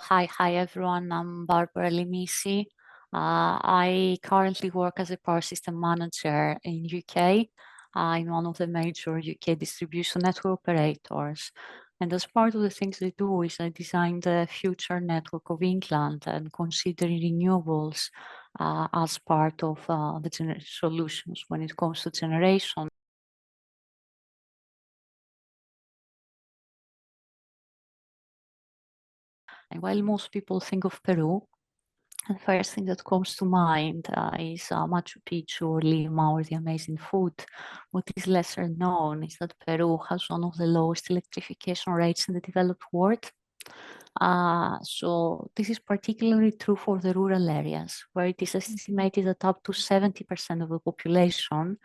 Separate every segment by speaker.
Speaker 1: Hi everyone. I'm Barbara Alimisis. I currently work as a power system manager in UK in one of the major UK distribution network operators. And as part of the things I do is I design the future network of England and considering renewables as part of the solutions when it comes to generation. And while most people think of Peru, the first thing that comes to mind is Machu Picchu or Lima or the amazing food. What is lesser known is that Peru has one of the lowest electrification rates in the developed world. So this is particularly true for the rural areas, where it is estimated that up to 70% of the population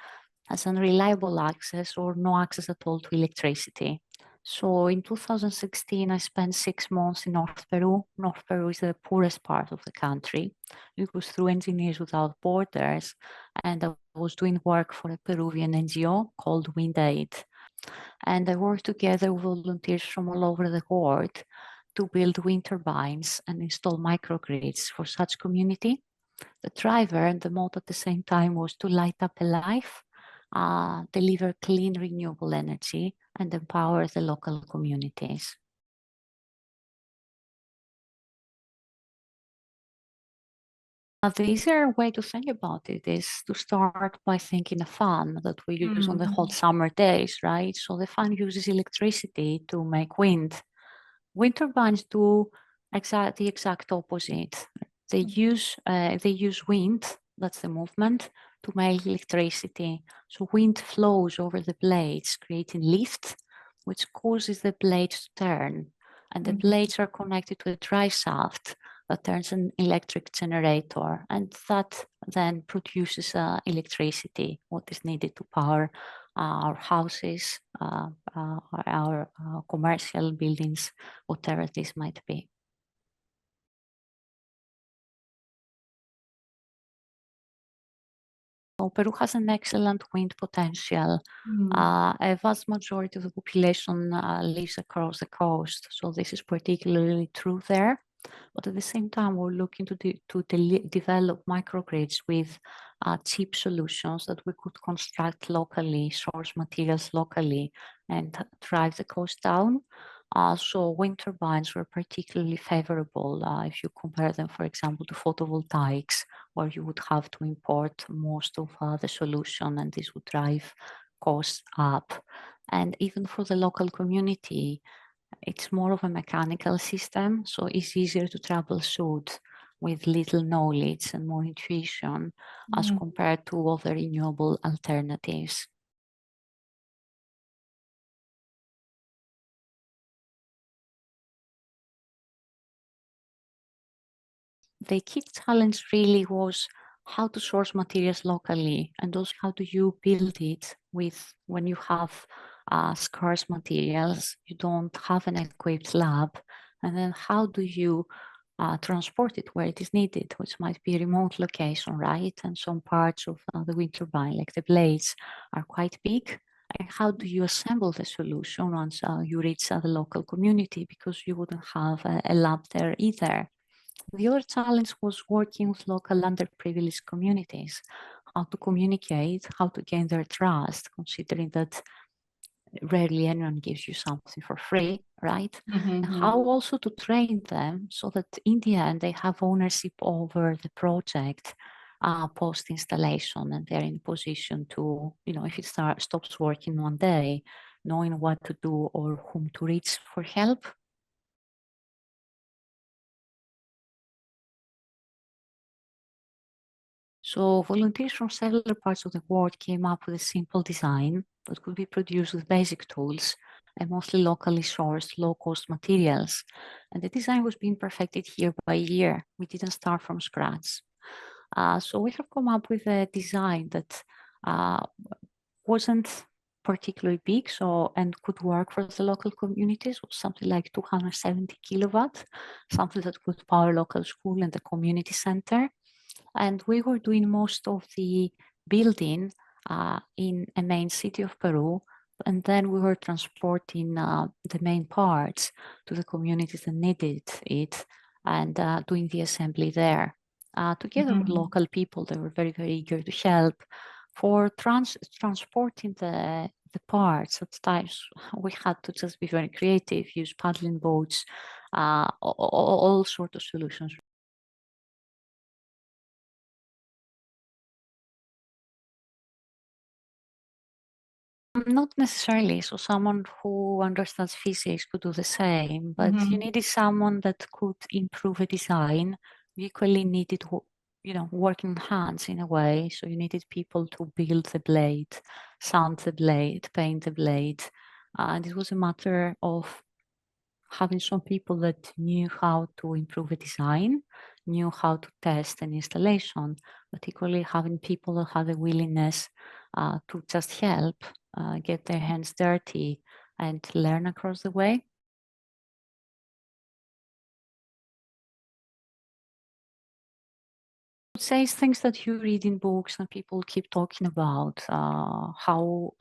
Speaker 1: has unreliable access or no access at all to electricity. So in 2016, I spent 6 months in North Peru. North Peru is the poorest part of the country. It was through Engineers Without Borders, and I was doing work for a Peruvian NGO called Wind Aid. And I worked together with volunteers from all over the world to build wind turbines and install microgrids for such community. The driver and the mode at the same time was to light up a life, deliver clean renewable energy, and empower the local communities. The easier way to think about it is to start by thinking a fan that we use on the hot summer days, right? So the fan uses electricity to make wind. Wind turbines do the exact opposite. They use wind, that's the movement, to make electricity. So wind flows over the blades, creating lift, which causes the blades to turn. And the blades are connected to a drive shaft that turns an electric generator. And that then produces electricity, what is needed to power our houses, our commercial buildings, whatever this might be. So Peru has an excellent wind potential. A vast majority of the population lives across the coast, so this is particularly true there. But at the same time, we're looking to develop microgrids with cheap solutions that we could construct locally, source materials locally, and drive the cost down. So wind turbines were particularly favorable if you compare them, for example, to photovoltaics, where you would have to import most of the solution, and this would drive costs up. And even for the local community, it's more of a mechanical system, so it's easier to troubleshoot with little knowledge and more intuition as compared to other renewable alternatives. The key challenge really was how to source materials locally, and also how do you build it with when you have scarce materials, you don't have an equipped lab, and then how do you transport it where it is needed, which might be a remote location, right? And some parts of the wind turbine, like the blades, are quite big. And how do you assemble the solution once you reach the local community, because you wouldn't have a lab there either. The other challenge was working with local underprivileged communities, how to communicate, how to gain their trust, considering that rarely anyone gives you something for free, right? And how also to train them so that in the end they have ownership over the project post installation, and they're in position to, if it stops working one day, knowing what to do or whom to reach for help. So volunteers from several parts of the world came up with a simple design that could be produced with basic tools and mostly locally sourced low-cost materials. And the design was being perfected year by year. We didn't start from scratch. So we have come up with a design that wasn't particularly big, and could work for the local communities, something like 270 kilowatts, something that could power local school and the community center. And we were doing most of the building in a main city of Peru, and then we were transporting the main parts to the communities that needed it and doing the assembly there. Together with local people, they were very, very eager to help. For transporting the parts, at times we had to just be very creative, use paddling boats, all sorts of solutions. Not necessarily. So someone who understands physics could do the same, but you needed someone that could improve a design. You equally needed, working hands in a way. So you needed people to build the blade, sound the blade, paint the blade. And it was a matter of having some people that knew how to improve a design, knew how to test an installation, but equally having people that had a willingness to just help, get their hands dirty and learn across the way. Say things that you read in books and people keep talking about, how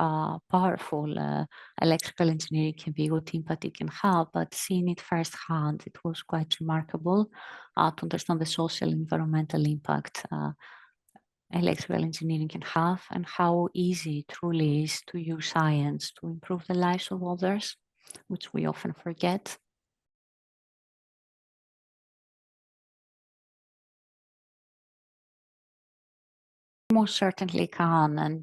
Speaker 1: powerful electrical engineering can be, what impact it can have, but seeing it firsthand, it was quite remarkable to understand the social and environmental impact electrical engineering can have, and how easy it truly is to use science to improve the lives of others, which we often forget. Most certainly can. And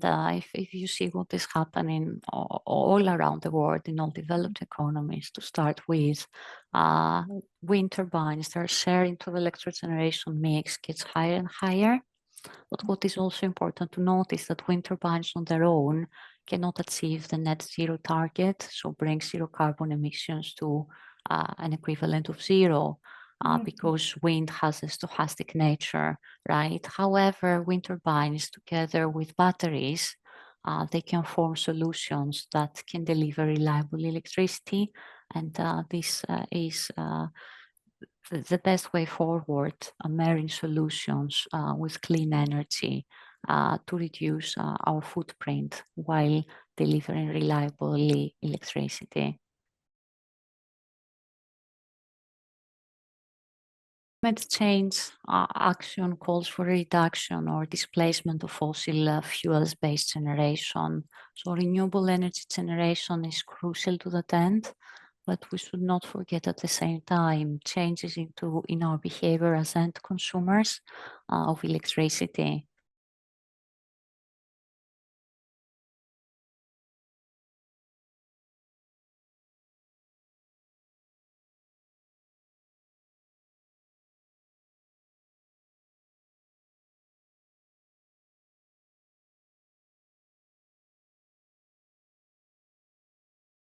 Speaker 1: if you see what is happening all around the world in all developed economies, to start with, wind turbines, their share into the electric generation mix gets higher and higher. But what is also important to note is that wind turbines on their own cannot achieve the net zero target, so bring zero carbon emissions to an equivalent of zero. Because wind has a stochastic nature, right? However, wind turbines together with batteries, they can form solutions that can deliver reliable electricity. And this is the best way forward, marrying solutions with clean energy to reduce our footprint while delivering reliable electricity. Climate change action calls for reduction or displacement of fossil fuels-based generation. So renewable energy generation is crucial to that end, but we should not forget at the same time changes in our behavior as end consumers of electricity.